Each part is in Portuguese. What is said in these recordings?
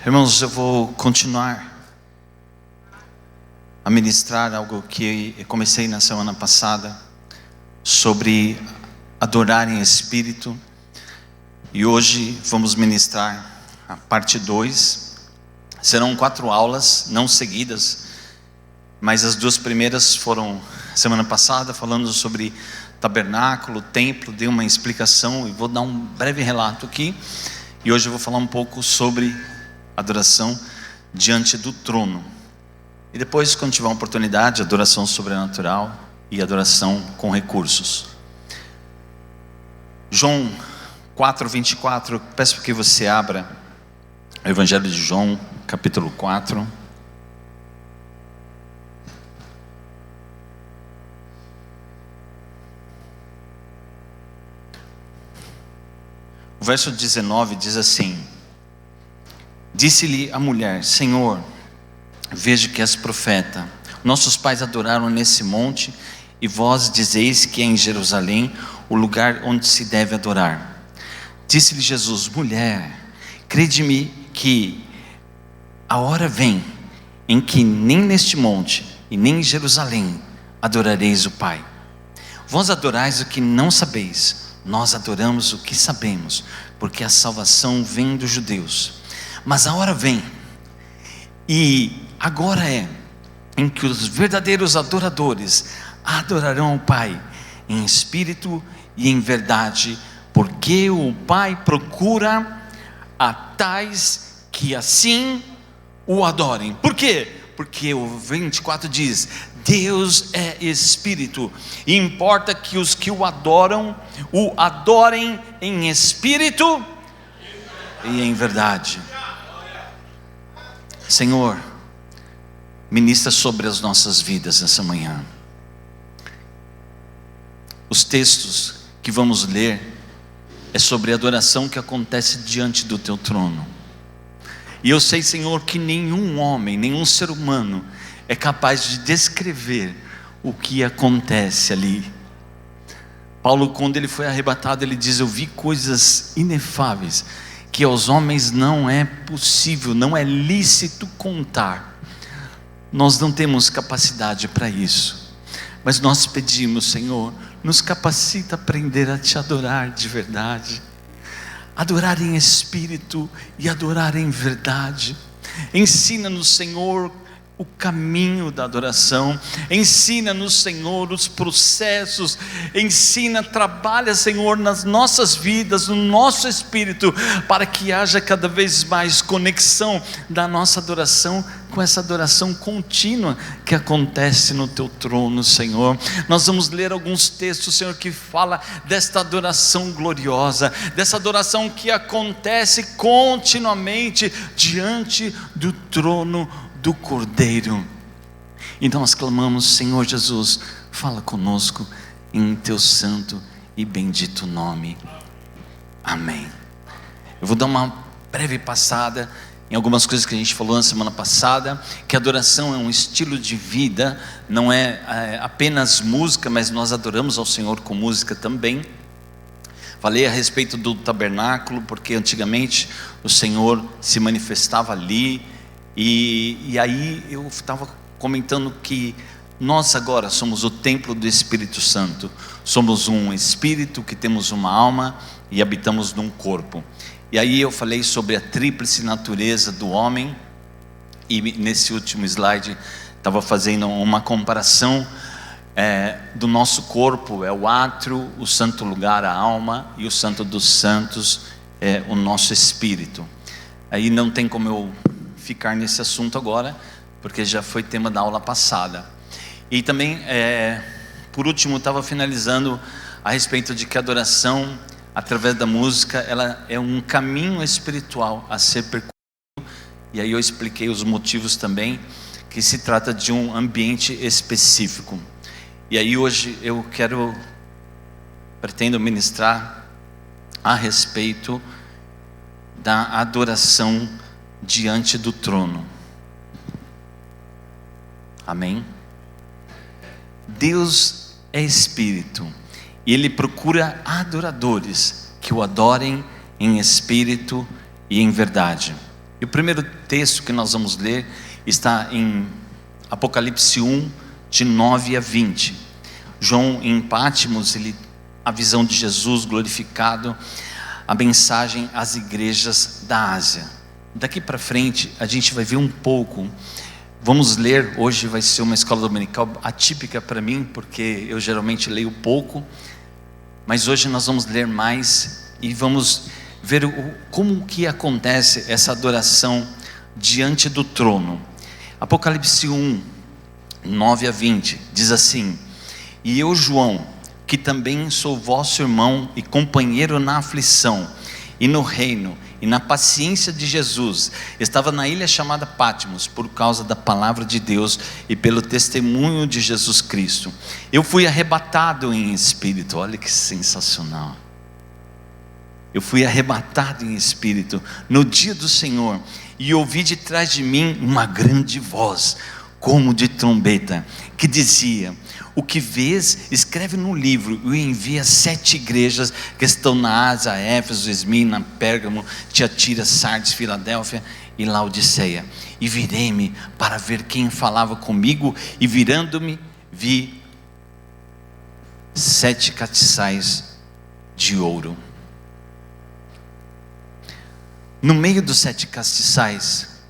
Irmãos, eu vou continuar a ministrar algo que eu comecei na semana passada, sobre adorar em espírito, e hoje vamos ministrar a parte 2. Serão 4 aulas, não seguidas, mas as 2 primeiras foram semana passada, falando sobre tabernáculo, templo, dei uma explicação e vou dar um breve relato aqui, e hoje eu vou falar um pouco sobre adoração diante do trono. E depois, quando tiver uma oportunidade, adoração sobrenatural e adoração com recursos. João 4:24, peço que você abra o Evangelho de João, capítulo 4. O verso 19 diz assim: disse-lhe a mulher: Senhor, vejo que és profeta. Nossos pais adoraram nesse monte, e vós dizeis que é em Jerusalém o lugar onde se deve adorar. Disse-lhe Jesus: mulher, crede-me que a hora vem em que nem neste monte e nem em Jerusalém adorareis o Pai. Vós adorais o que não sabeis, nós adoramos o que sabemos, porque a salvação vem dos judeus. Mas a hora vem, e agora é, em que os verdadeiros adoradores adorarão o Pai em espírito e em verdade, porque o Pai procura a tais que assim o adorem. Por quê? Porque o 24 diz: Deus é espírito, e importa que os que o adorem em espírito e em verdade. Senhor, ministra sobre as nossas vidas nessa manhã. Os textos que vamos ler é sobre a adoração que acontece diante do teu trono. E eu sei, Senhor, que nenhum homem, nenhum ser humano é capaz de descrever o que acontece ali. Paulo, quando ele foi arrebatado, ele diz: eu vi coisas inefáveis que aos homens não é possível, não é lícito contar. Nós não temos capacidade para isso, mas nós pedimos: Senhor, nos capacita a aprender a te adorar de verdade, adorar em espírito e adorar em verdade. Ensina-nos, Senhor, o caminho da adoração, ensina-nos, Senhor, os processos, trabalha, Senhor, nas nossas vidas, no nosso espírito, para que haja cada vez mais conexão da nossa adoração com essa adoração contínua que acontece no teu trono, Senhor. Nós vamos ler alguns textos, Senhor, que fala desta adoração gloriosa, dessa adoração que acontece continuamente diante do trono do Cordeiro. E nós clamamos: Senhor Jesus, fala conosco em teu santo e bendito nome. Amém. Eu vou dar uma breve passada em algumas coisas que a gente falou na semana passada, que a adoração é um estilo de vida, não é apenas música, mas nós adoramos ao Senhor com música também. Falei a respeito do tabernáculo, porque antigamente o Senhor se manifestava ali, e aí eu estava comentando que nós agora somos o templo do Espírito Santo, somos um espírito que temos uma alma e habitamos num corpo. E aí eu falei sobre a tríplice natureza do homem, e nesse último slide estava fazendo uma comparação do nosso corpo, é o átrio, o santo lugar, a alma, e o santo dos santos é o nosso espírito. Aí não tem como eu ficar nesse assunto agora, porque já foi tema da aula passada. E também, por último, estava finalizando a respeito de que a adoração, através da música, ela é um caminho espiritual a ser percorrido. E aí eu expliquei os motivos também, que se trata de um ambiente específico. E aí hoje eu pretendo ministrar a respeito da adoração diante do trono. Amém? Deus é espírito, e Ele procura adoradores que o adorem em espírito e em verdade. E o primeiro texto que nós vamos ler está em Apocalipse 1, de 9 a 20. João em Patmos, a visão de Jesus glorificado, a mensagem às igrejas da Ásia. Daqui para frente a gente vai ver um pouco. Vamos ler, hoje vai ser uma escola dominical atípica para mim, porque eu geralmente leio pouco, mas hoje nós vamos ler mais e vamos ver como que acontece essa adoração diante do trono. Apocalipse 1, 9 a 20, diz assim: E eu, João, que também sou vosso irmão e companheiro na aflição e no reino e na paciência de Jesus, estava na ilha chamada Patmos por causa da palavra de Deus e pelo testemunho de Jesus Cristo. Eu fui arrebatado em espírito. Olha que sensacional. Eu fui arrebatado em espírito no dia do Senhor, e ouvi de trás de mim uma grande voz, como de trombeta, que dizia: o que vês, escreve no livro e envia 7 igrejas que estão na Ásia, Éfeso, Esmirna, Pérgamo, Tiatira, Sardes, Filadélfia e Laodiceia. E virei-me para ver quem falava comigo, e virando-me vi 7 castiçais de ouro. No meio dos 7 castiçais,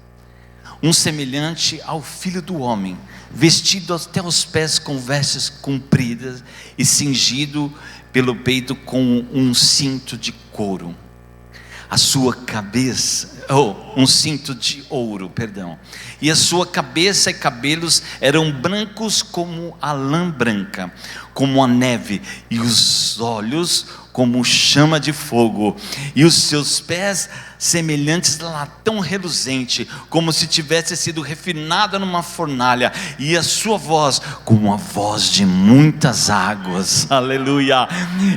um semelhante ao Filho do Homem, vestido até os pés com vestes compridas e cingido pelo peito com um cinto de couro. A sua cabeça, um cinto de ouro, perdão. E a sua cabeça e cabelos eram brancos como a lã branca, como a neve, e os olhos como chama de fogo, e os seus pés semelhantes a latão reluzente, como se tivesse sido refinada numa fornalha, e a sua voz como a voz de muitas águas. Aleluia.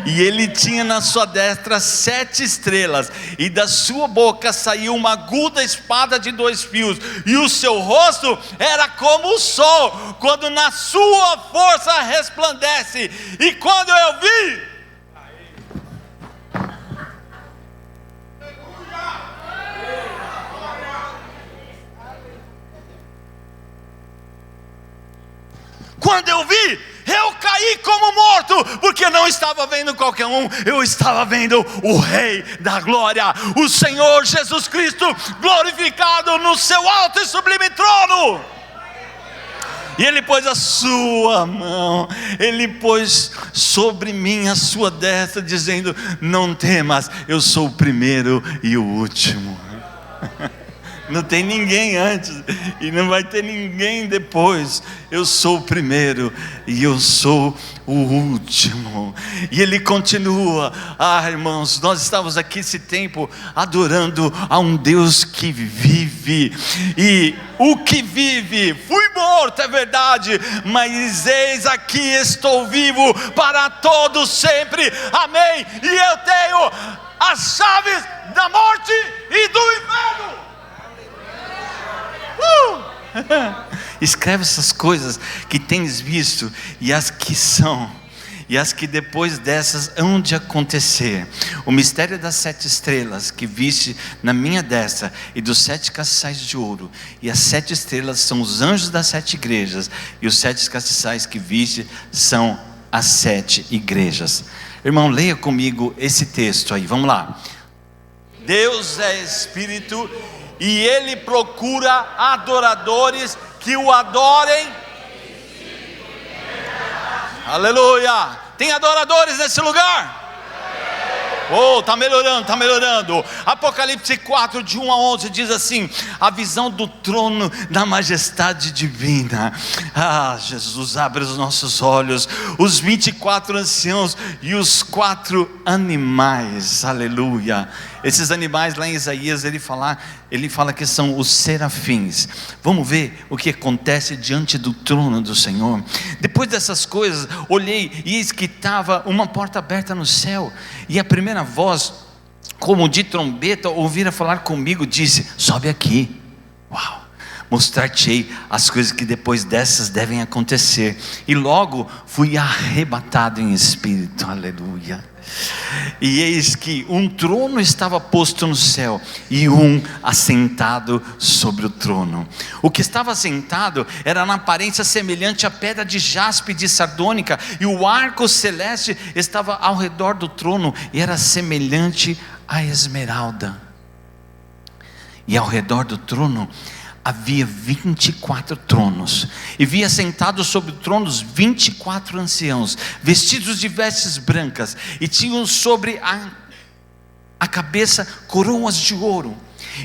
E ele tinha na sua destra 7 estrelas, e da sua boca saiu uma aguda espada de 2 fios, e o seu rosto era como o sol, quando na sua força resplandece. E quando eu vi, eu caí como morto, porque não estava vendo qualquer um, eu estava vendo o Rei da Glória, o Senhor Jesus Cristo, glorificado no seu alto e sublime trono. E ele pôs a sua mão, ele pôs sobre mim a sua destra, dizendo: não temas, eu sou o primeiro e o último. Não tem ninguém antes e não vai ter ninguém depois. Eu sou o primeiro e eu sou o último. E ele continua. Irmãos, nós estávamos aqui esse tempo adorando a um Deus que vive. E o que vive, fui morto, é verdade, mas eis aqui estou vivo para todo sempre. Amém. E eu tenho as chaves da morte e do inferno. Escreve essas coisas que tens visto, e as que são, e as que depois dessas hão de acontecer. O mistério das 7 estrelas que viste na minha destra, e dos 7 castiçais de ouro. E as 7 estrelas são os anjos das 7 igrejas, e os 7 castiçais que viste são as 7 igrejas. Irmão, leia comigo esse texto aí, vamos lá. Deus é Espírito, e Ele procura adoradores que o adorem. Aleluia. Tem adoradores nesse lugar? Oh, está melhorando, está melhorando. Apocalipse 4, de 1 a 11 diz assim: a visão do trono da majestade divina. Jesus, abre os nossos olhos. Os 24 anciãos e os 4 animais. Aleluia. Esses animais lá em Isaías, ele fala que são os serafins. Vamos ver o que acontece diante do trono do Senhor. Depois dessas coisas, olhei e eis que estava uma porta aberta no céu, e a primeira voz, como de trombeta, ouvira falar comigo, disse: sobe aqui. Uau! Mostrar-te-ei as coisas que depois dessas devem acontecer. E logo fui arrebatado em espírito. Aleluia. E eis que um trono estava posto no céu, e um assentado sobre o trono. O que estava assentado era na aparência semelhante à pedra de jaspe de sardônica, e o arco celeste estava ao redor do trono, e era semelhante à esmeralda. E ao redor do trono havia 24 tronos, e via sentados sobre tronos 24 anciãos, vestidos de vestes brancas, e tinham sobre a cabeça coroas de ouro.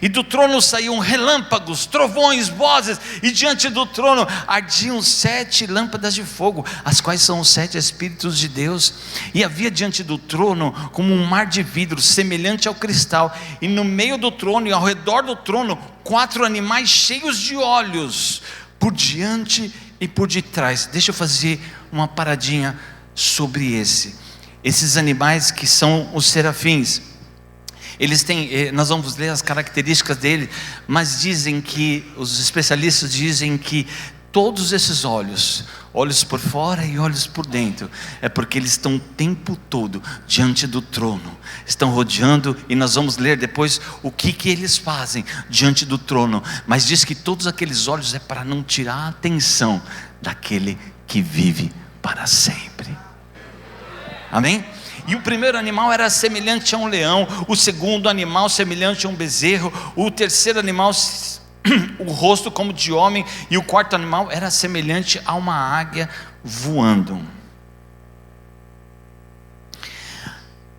E do trono saíam relâmpagos, trovões, vozes, e diante do trono ardiam 7 lâmpadas de fogo, as quais são os 7 Espíritos de Deus. E havia diante do trono como um mar de vidro, semelhante ao cristal, e no meio do trono e ao redor do trono 4 animais cheios de olhos, por diante e por detrás. Deixa eu fazer uma paradinha sobre esses animais, que são os serafins. Eles têm, nós vamos ler as características dele, mas dizem que, os especialistas dizem que todos esses olhos por fora e olhos por dentro, é porque eles estão o tempo todo diante do trono, estão rodeando, e nós vamos ler depois o que eles fazem diante do trono. Mas diz que todos aqueles olhos é para não tirar a atenção daquele que vive para sempre. Amém? E o primeiro animal era semelhante a um leão, o segundo animal semelhante a um bezerro, o terceiro animal o rosto como de homem, e o quarto animal era semelhante a uma águia voando.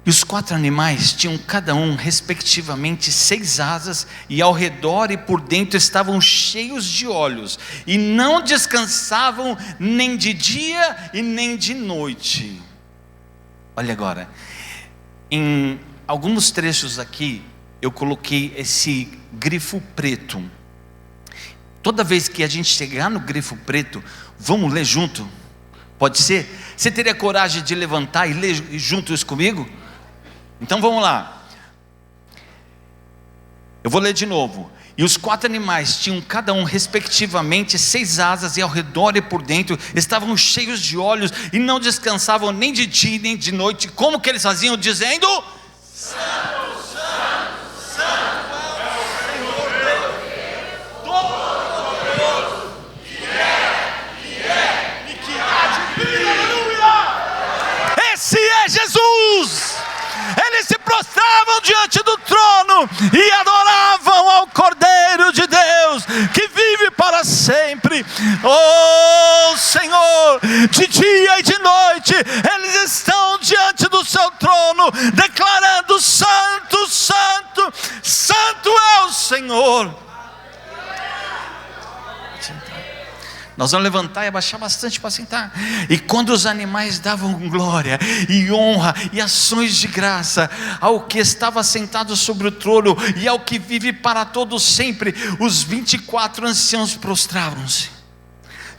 E os 4 animais tinham cada um respectivamente 6 asas, e ao redor e por dentro estavam cheios de olhos, e não descansavam nem de dia e nem de noite. Olha agora, em alguns trechos aqui eu coloquei esse grifo preto. Toda vez que a gente chegar no grifo preto, vamos ler junto? Pode ser? Você teria coragem de levantar e ler junto isso comigo? Então vamos lá. Eu vou ler de novo. E os 4 animais tinham cada um respectivamente 6 asas, e ao redor e por dentro estavam cheios de olhos, e não descansavam nem de dia nem de noite. Como que eles faziam? Dizendo: Santo, Santo, Santo é o Senhor Deus Todo-Poderoso, que é e que há de vir. Aleluia! Esse é Jesus. Eles se prostravam diante do trono e adoravam ao Cordeiro de Deus, que vive para sempre. Oh Senhor, de dia e de noite eles estão diante do seu trono, declarando: Santo, Santo, Santo é o Senhor. Nós vamos levantar e abaixar bastante para sentar. E quando os animais davam glória e honra e ações de graça ao que estava sentado sobre o trono e ao que vive para todos sempre, os 24 anciãos prostravam-se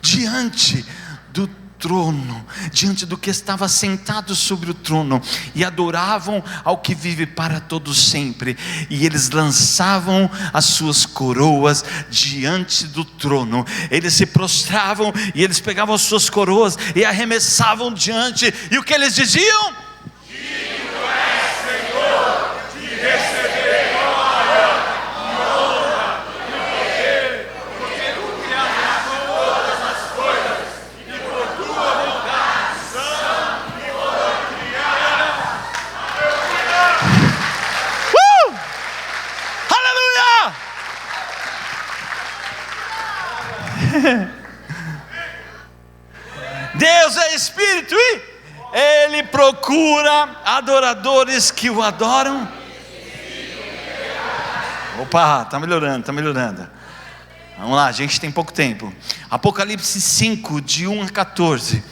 diante do trono, diante do que estava sentado sobre o trono, e adoravam ao que vive para todos sempre. E eles lançavam as suas coroas diante do trono. Eles se prostravam e eles pegavam as suas coroas e arremessavam diante. E o que eles diziam? Digno é, Senhor, de receber glória e honra e poder, porque tu criaste todas as coisas, e por tua vontade são e foram criadas. Aleluia! Deus é Espírito e Ele procura adoradores que o adoram. Opa, está melhorando, está melhorando. Vamos lá, a gente tem pouco tempo. Apocalipse 5, de 1 a 14.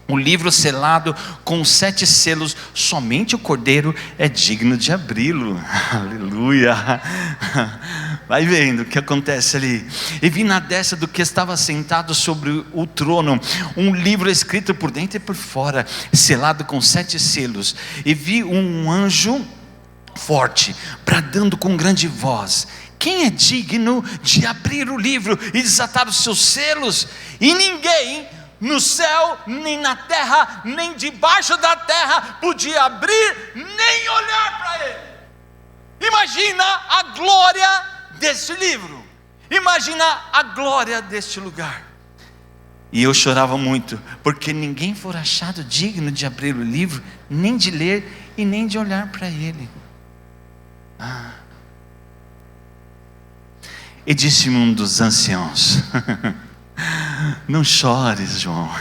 O livro selado com 7 selos, somente o Cordeiro é digno de abri-lo. Aleluia. Vai vendo o que acontece ali. E vi na destra do que estava sentado sobre o trono um livro escrito por dentro e por fora, selado com 7 selos. E vi um anjo forte, bradando com grande voz: quem é digno de abrir o livro e desatar os seus selos? E ninguém no céu, nem na terra, nem debaixo da terra podia abrir, nem olhar para ele. Imagina a glória deste livro, imagina a glória deste lugar. E eu chorava muito, porque ninguém for achado digno de abrir o livro, nem de ler e nem de olhar para ele. E disse-me um dos anciãos: não chores, João,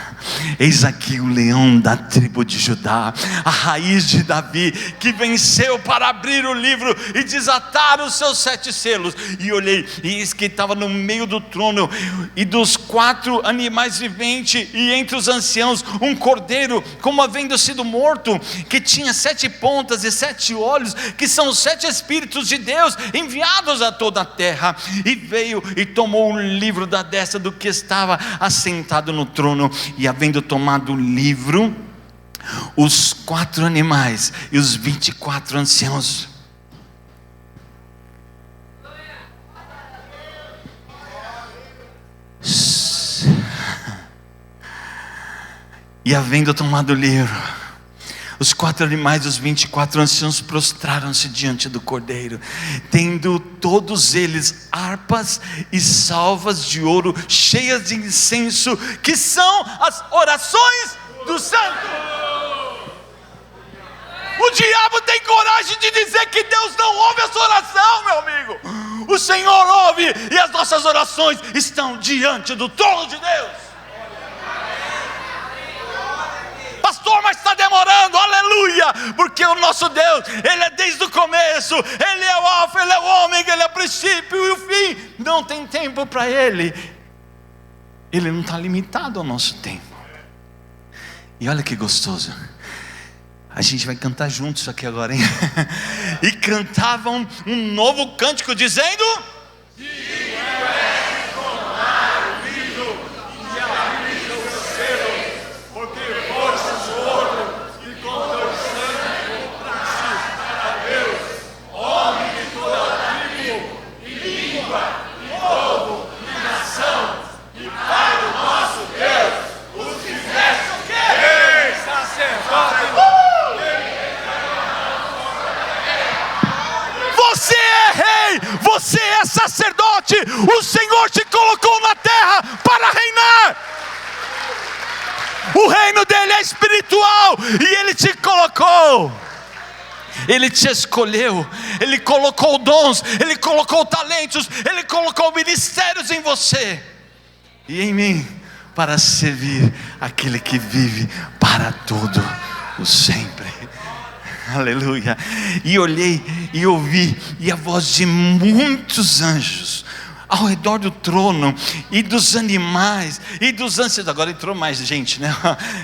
eis aqui o leão da tribo de Judá, a raiz de Davi, que venceu para abrir o livro e desatar os seus 7 selos. E olhei, e eis que estava no meio do trono, e dos 4 animais viventes, e entre os anciãos, um cordeiro, como havendo sido morto, que tinha 7 pontas e 7 olhos, que são os 7 Espíritos de Deus, enviados a toda a terra. E veio e tomou o livro da destra do que estava assentado no trono, e havendo tomado o livro, os 4 animais e os 24 anciãos e havendo tomado o livro, os 4 animais e os 24 anciãos prostraram-se diante do Cordeiro, tendo todos eles harpas e salvas de ouro cheias de incenso, que são as orações do santo. O diabo tem coragem de dizer que Deus não ouve a sua oração, meu amigo. O Senhor ouve, e as nossas orações estão diante do trono de Deus. Pastor, mas está demorando, aleluia, porque o nosso Deus, Ele é desde o começo, Ele é o alfa, Ele é o ômega, Ele é o princípio e o fim, não tem tempo para Ele, Ele não está limitado ao nosso tempo. E olha que gostoso, a gente vai cantar juntos isso aqui agora, hein? E cantavam um novo cântico dizendo: você é sacerdote, o Senhor te colocou na terra para reinar. O reino dele é espiritual, e ele te colocou, ele te escolheu, ele colocou dons, ele colocou talentos, ele colocou ministérios em você e em mim, para servir aquele que vive para todo o sempre. Aleluia. E olhei e ouvi, e a voz de muitos anjos ao redor do trono, e dos animais, e dos anciãos. Agora entrou mais gente, né?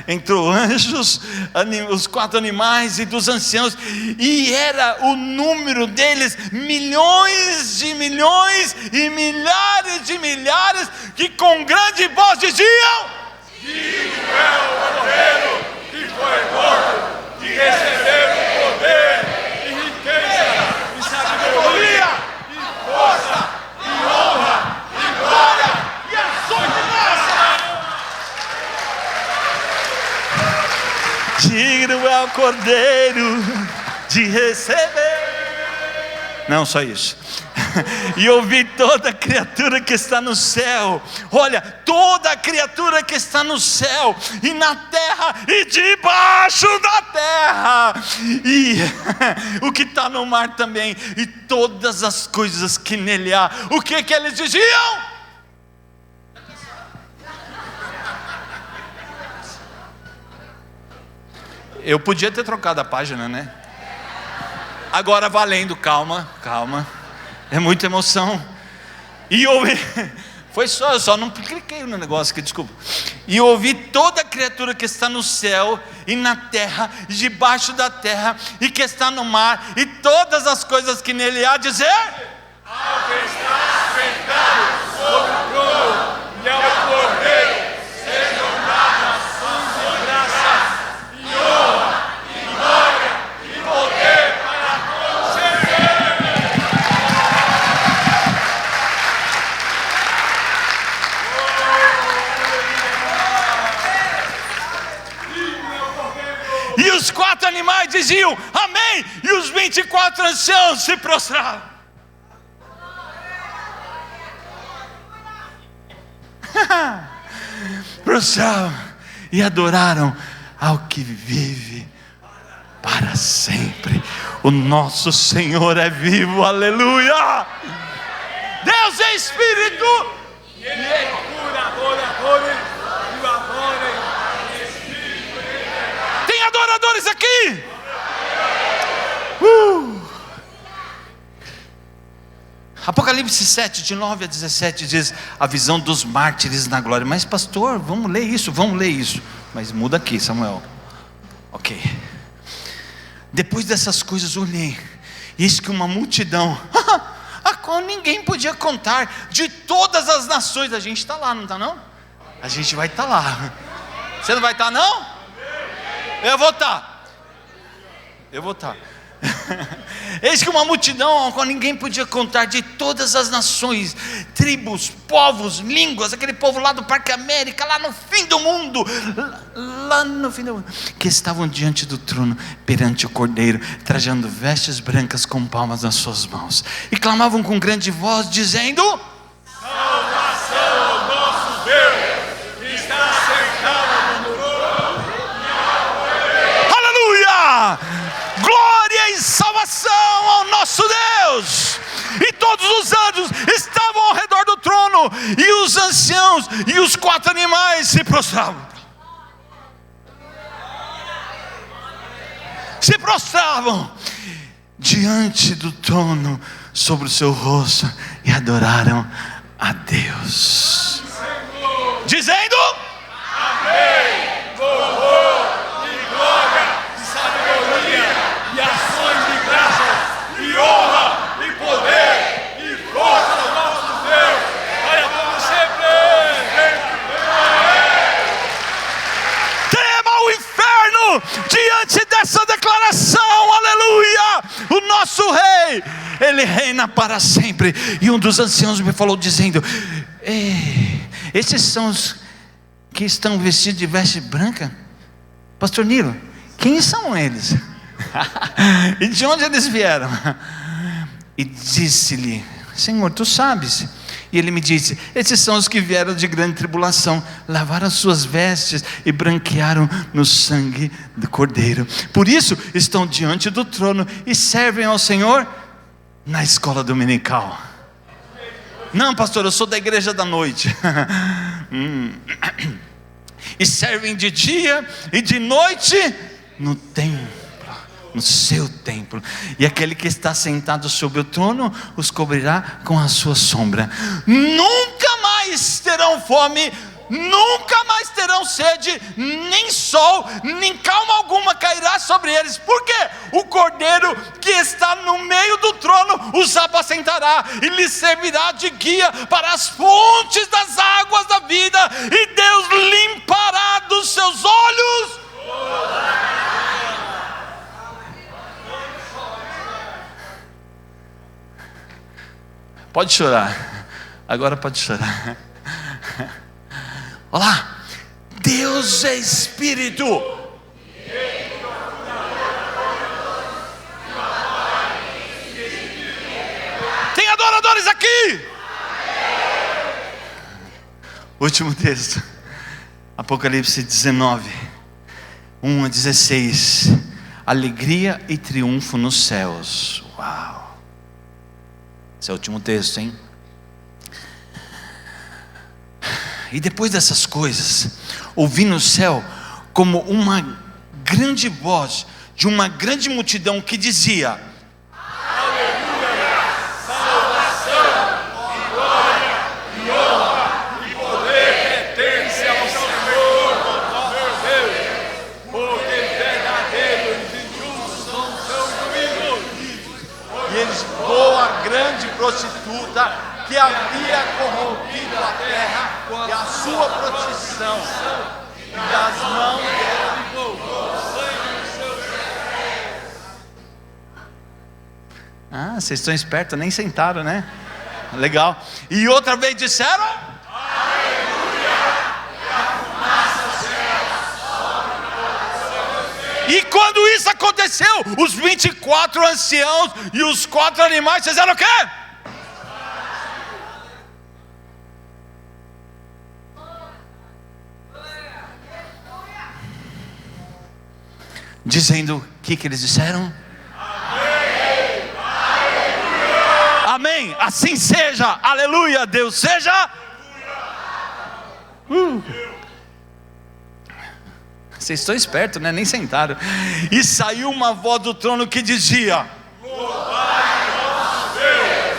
Entrou anjos, os 4 animais e dos anciãos, e era o número deles, milhões de milhões e milhares de milhares, que com grande voz diziam: digno é o Cordeiro que foi morto, de receber o poder, e riqueza, e sabedoria, e força, e honra, e glória, e ações de graça. Digno é o Cordeiro de receber. Não, só isso. E ouvi toda criatura que está no céu, olha, toda criatura que está no céu, e na terra, e debaixo da terra, e o que está no mar também, e todas as coisas que nele há. O que eles diziam? Eu podia ter trocado a página, né? Agora valendo, calma, calma. É muita emoção. E eu ouvi, foi só, eu só não cliquei no negócio aqui, desculpa. E eu ouvi toda criatura que está no céu e na terra, e debaixo da terra, e que está no mar, e todas as coisas que nele há, dizer: ao que está sentado sobre o trono e ao Cordeiro sejam dadas ações de graça, e honra, e glória, e poder para todos sempre. animais diziam amém, e os 24 anciãos se prostraram. Prostraram e adoraram ao que vive para sempre. O nosso Senhor é vivo, aleluia. Deus é Espírito. Tem adoradores aqui. Apocalipse 7, de 9 a 17 diz a visão dos mártires na glória. Mas pastor, vamos ler isso. Mas muda aqui, Samuel. Ok. Depois dessas coisas olhei, e eis que uma multidão, a qual ninguém podia contar, de todas as nações. A gente está lá, não está não? A gente vai estar lá. Você não vai estar não? Eu vou estar. Eis que uma multidão a qual ninguém podia contar, de todas as nações, tribos, povos, línguas, aquele povo lá do Parque América, lá no fim do mundo, que estavam diante do trono, perante o Cordeiro, trajando vestes brancas com palmas nas suas mãos, e clamavam com grande voz, dizendo: salvação ao nosso Deus, que está sentado no trono. Aleluia! Glória e salvação ao nosso Deus. E todos os anjos estavam ao redor do trono, e os anciãos e os 4 animais se prostravam diante do trono sobre o seu rosto e adoraram a Deus, dizendo: amém, louvor e glória e sabedoria e ações de graças e honra e poder e força ao nosso Deus, para todos sempre. Trema o inferno diante dessa declaração, aleluia. O nosso rei, ele reina para sempre. E um dos anciãos me falou dizendo: esses são os que estão vestidos de veste branca? Pastor Nilo, quem são eles? E de onde eles vieram? E disse-lhe: Senhor, tu sabes. E ele me disse: esses são os que vieram de grande tribulação, lavaram as suas vestes e branquearam no sangue do Cordeiro. Por isso estão diante do trono e servem ao Senhor na escola dominical. Não, pastor, eu sou da igreja da noite. E servem de dia e de noite no templo, no seu templo. E aquele que está sentado sobre o trono os cobrirá com a sua sombra. Nunca mais terão fome, nunca mais terão sede, nem sol, nem calma alguma cairá sobre eles. Porque o Cordeiro que está no meio do trono os apacentará e lhes servirá de guia para as fontes das águas da vida, e Deus limpará dos seus olhos Pode chorar, agora pode chorar. Olha lá, Deus é Espírito. Tem adoradores aqui. Último texto, Apocalipse 19, 1 a 16. Alegria e triunfo nos céus. Uau! Esse é o último texto, hein? E depois dessas coisas, ouvi no céu como uma grande voz de uma grande multidão que dizia: aleluia, salvação, e glória, e honra, e poder pertence ao Senhor, nosso Deus, porque verdadeiros e justos são juízos. E eles voam a grande prostituta que havia corrompido a terra, e a sua proteção, e das mãos dela livrou o sangue dos seus pés. Ah, vocês estão espertos, nem sentaram, né? Legal. E outra vez disseram: aleluia, e a fumaça céu sobre o seu E quando isso aconteceu, os 24 anciãos e os 4 animais fizeram o quê? Dizendo, o que eles disseram? Amém, amém, assim seja, aleluia, Deus seja. Vocês estão espertos, né? Nem sentaram. E saiu uma voz do trono que dizia: louvai nosso Deus,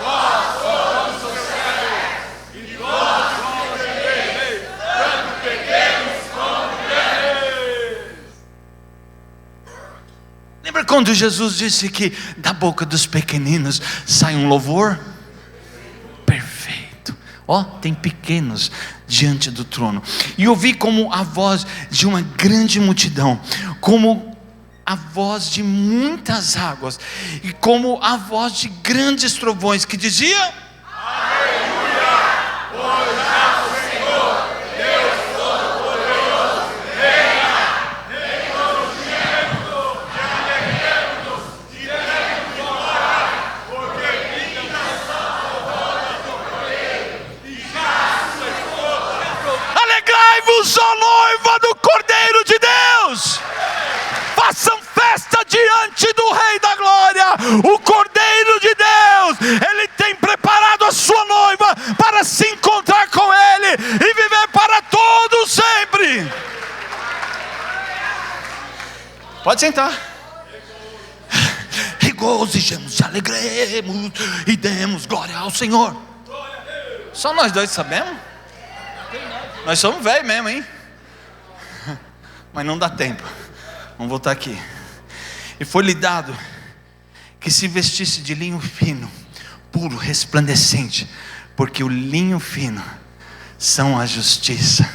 nós somos os céus, e nós somos eles, tanto pequenos como grandes. Lembra quando Jesus disse que da boca dos pequeninos sai um louvor? Perfeito. Ó, tem pequenos diante do trono. E ouvi como a voz de uma grande multidão, como a voz de muitas águas, e como a voz de grandes trovões, que dizia: aleluia, pois é o Senhor, Deus Todo-Poderoso, reina nós te alegremos, diremos orar, porque vinda a salvação do Cordeiro, e já se escuta. Alegrai-vos, ó noiva do Cordeiro de Deus! Façam festa diante do Rei da Glória, o Cordeiro de Deus. Ele tem preparado a sua noiva para se encontrar com Ele e viver para todo sempre. Pode sentar. Regozijemos, alegremos e demos glória ao Senhor. Só nós dois sabemos? Nós somos velhos mesmo, hein? Mas não dá tempo. Vamos voltar aqui. E foi-lhe dado que se vestisse de linho fino, puro, resplandecente, porque o linho fino são a justiça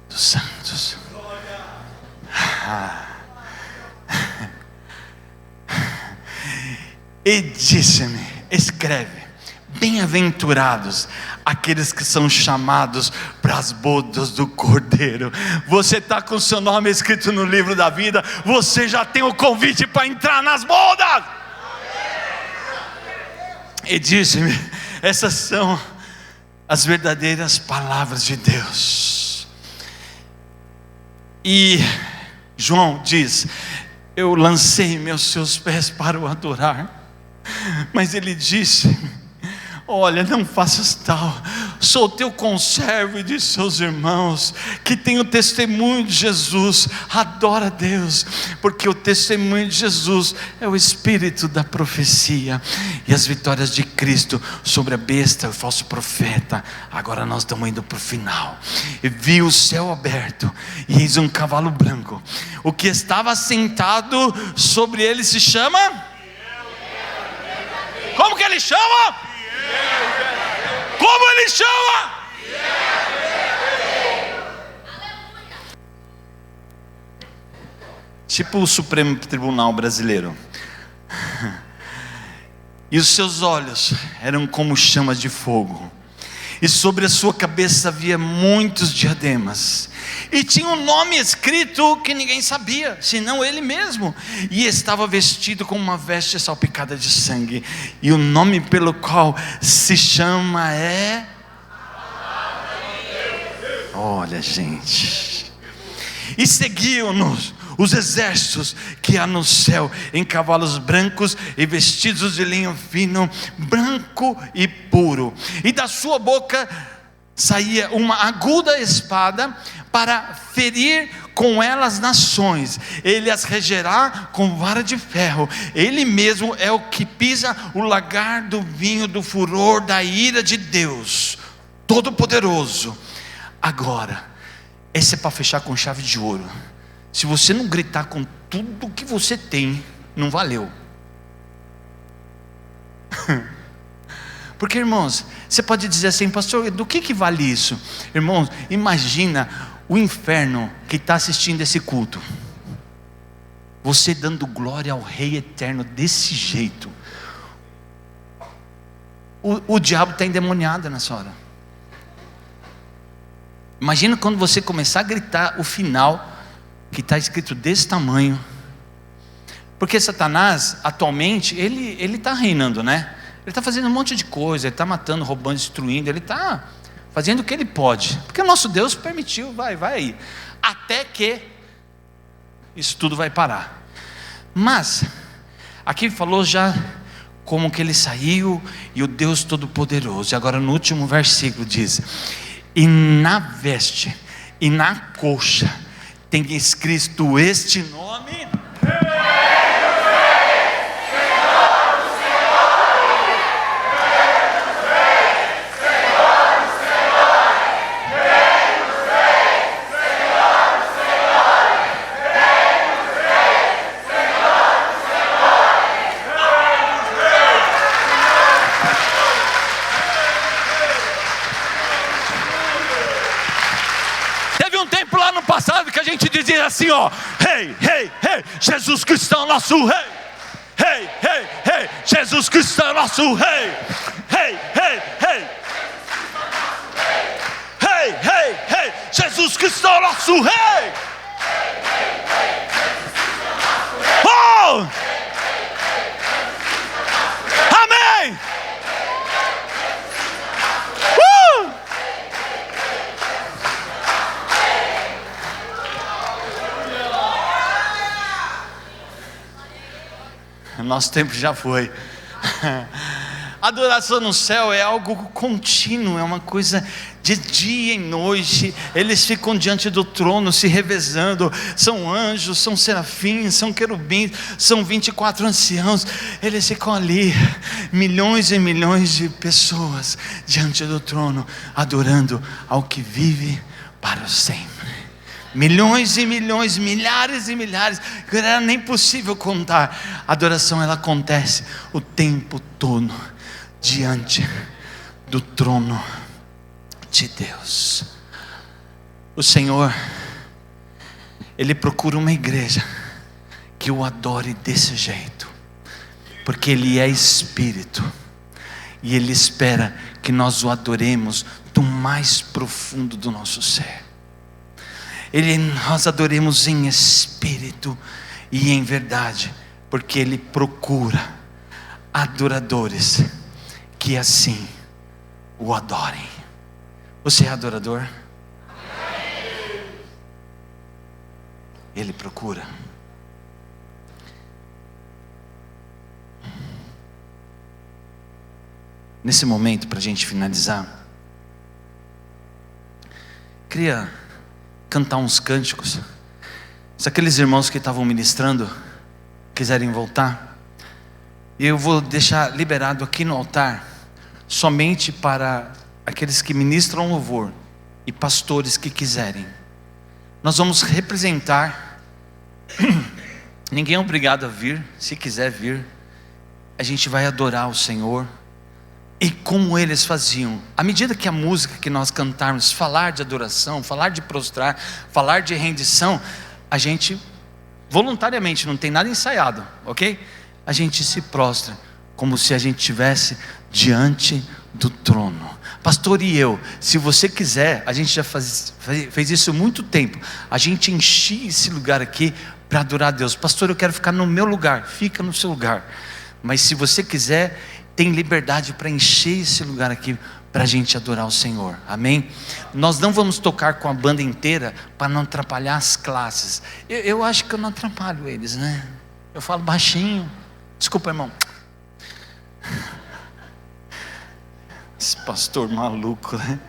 dos santos. E disse-me: escreve, bem-aventurados aqueles que são chamados para as bodas do Cordeiro. Você está com seu nome escrito no livro da vida. Você já tem o convite para entrar nas bodas. E disse-me: essas são as verdadeiras palavras de Deus. E João diz: eu lancei-me aos seus pés para o adorar. Mas ele disse: olha, não faças tal, sou teu conservo e de seus irmãos, que tem o testemunho de Jesus. Adora a Deus, porque o testemunho de Jesus é o espírito da profecia, e as vitórias de Cristo sobre a besta e o falso profeta. Agora nós estamos indo para o final. E vi o céu aberto, e eis um cavalo branco. O que estava sentado sobre ele se chama? Como que ele chama? Como ele chama? Tipo o Supremo Tribunal Brasileiro. E os seus olhos eram como chamas de fogo, e sobre a sua cabeça havia muitos diademas, e tinha um nome escrito que ninguém sabia, senão ele mesmo. E estava vestido com uma veste salpicada de sangue, e o nome pelo qual se chama é... Olha, gente. E seguiam-nos os exércitos que há no céu, em cavalos brancos e vestidos de linho fino, branco e puro. E da sua boca saía uma aguda espada, para ferir com ela as nações. Ele as regerá com vara de ferro. Ele mesmo é o que pisa o lagar do vinho do furor da ira de Deus Todo-Poderoso. Agora, esse é para fechar com chave de ouro. Se você não gritar com tudo que você tem, não valeu. Porque, irmãos, você pode dizer assim: pastor, do que vale isso? Irmãos, imagina o inferno que está assistindo esse culto, você dando glória ao Rei eterno desse jeito. O diabo está endemoniado nessa hora. Imagina quando você começar a gritar o final, que está escrito desse tamanho. Porque Satanás, atualmente, ele está reinando, né? Ele está fazendo um monte de coisa, ele está matando, roubando, destruindo, ele está fazendo o que ele pode, porque o nosso Deus permitiu, vai aí, até que isso tudo vai parar. Mas, aqui falou já como que ele saiu, e o Deus Todo-Poderoso, e agora no último versículo diz: e na veste, e na coxa, tem escrito este nome. Passado que a gente dizia assim, ó, hey, hey, hey, Jesus Cristo é o nosso rei, hey, hey, hey, Jesus Cristo é o nosso rei, hey, hey, hey, hey, hey, hey, Jesus Cristo é o nosso rei, oh, amém. Nosso tempo já foi. Adoração no céu é algo contínuo, é uma coisa de dia e noite. Eles ficam diante do trono se revezando. São anjos, são serafins, são querubins, são 24 anciãos. Eles ficam ali, milhões e milhões de pessoas diante do trono, adorando ao que vive para sempre. Milhões e milhões, milhares e milhares, não era nem possível contar. A adoração, ela acontece o tempo todo diante do trono de Deus. O Senhor, Ele procura uma igreja que o adore desse jeito, porque Ele é Espírito, e Ele espera que nós o adoremos do mais profundo do nosso ser. Nós adoremos em espírito e em verdade, porque Ele procura adoradores que assim o adorem. Você é adorador? Ele procura. Nesse momento, para a gente finalizar, queria cantar uns cânticos. Se aqueles irmãos que estavam ministrando quiserem voltar, eu vou deixar liberado aqui no altar somente para aqueles que ministram louvor e pastores que quiserem. Nós vamos representar. Ninguém é obrigado a vir. Se quiser vir, a gente vai adorar o Senhor. E como eles faziam, à medida que a música que nós cantarmos falar de adoração, falar de prostrar, falar de rendição, a gente voluntariamente, não tem nada ensaiado, ok? A gente se prostra como se a gente estivesse diante do trono. Pastor, e eu, se você quiser, a gente já fez isso há muito tempo, a gente enchia esse lugar aqui para adorar a Deus. Pastor, eu quero ficar no meu lugar. Fica no seu lugar. Mas se você quiser, tem liberdade para encher esse lugar aqui para a gente adorar o Senhor, amém? Nós não vamos tocar com a banda inteira para não atrapalhar as classes. Eu acho que eu não atrapalho eles, né? Eu falo baixinho. Desculpa, irmão. Esse pastor maluco, né?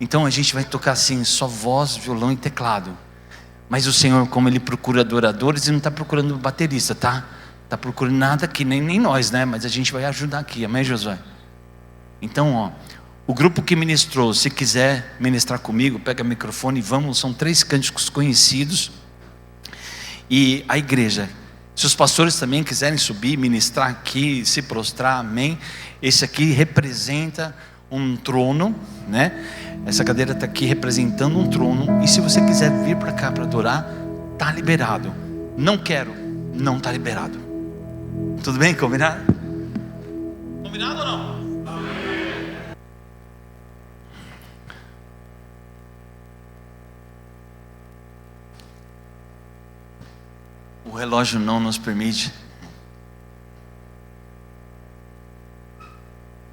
Então a gente vai tocar assim, só voz, violão e teclado. Mas o Senhor, como Ele procura adoradores, Ele não está procurando baterista, tá? Está procurando nada aqui, nem nós, né? Mas a gente vai ajudar aqui, amém, Josué? Então, ó, o grupo que ministrou, se quiser ministrar comigo, pega o microfone e vamos, são 3 cânticos conhecidos. E a igreja, se os pastores também quiserem subir, ministrar aqui, se prostrar, amém? Esse aqui representa um trono, né? Essa cadeira está aqui representando um trono. E se você quiser vir para cá para adorar, está liberado. Não quero, não está liberado. Tudo bem? Combinado? Combinado ou não? O relógio não nos permite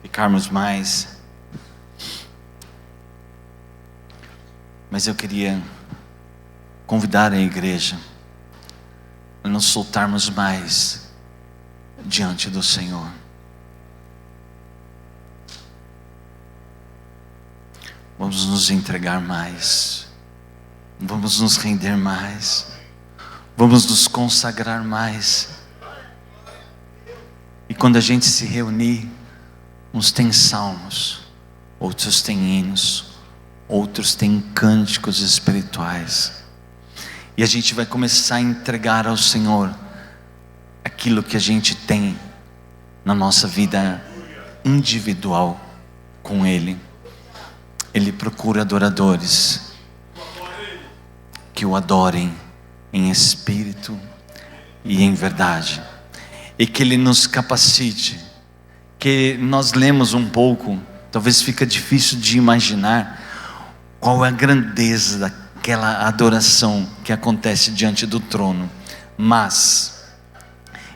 ficarmos mais, mas eu queria convidar a igreja a nos soltarmos mais diante do Senhor. Vamos nos entregar mais, vamos nos render mais, vamos nos consagrar mais. E quando a gente se reunir, uns têm salmos, outros têm hinos, outros têm cânticos espirituais. E a gente vai começar a entregar ao Senhor aquilo que a gente tem na nossa vida individual com Ele. Ele procura adoradores que o adorem em espírito e em verdade. E que Ele nos capacite. Que nós lemos um pouco, talvez fica difícil de imaginar qual é a grandeza daquela adoração que acontece diante do trono. Mas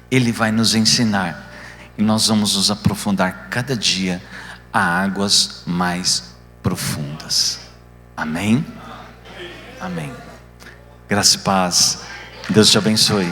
Ele vai nos ensinar, e nós vamos nos aprofundar cada dia a águas mais profundas. Amém? Amém. Graça e paz. Deus te abençoe.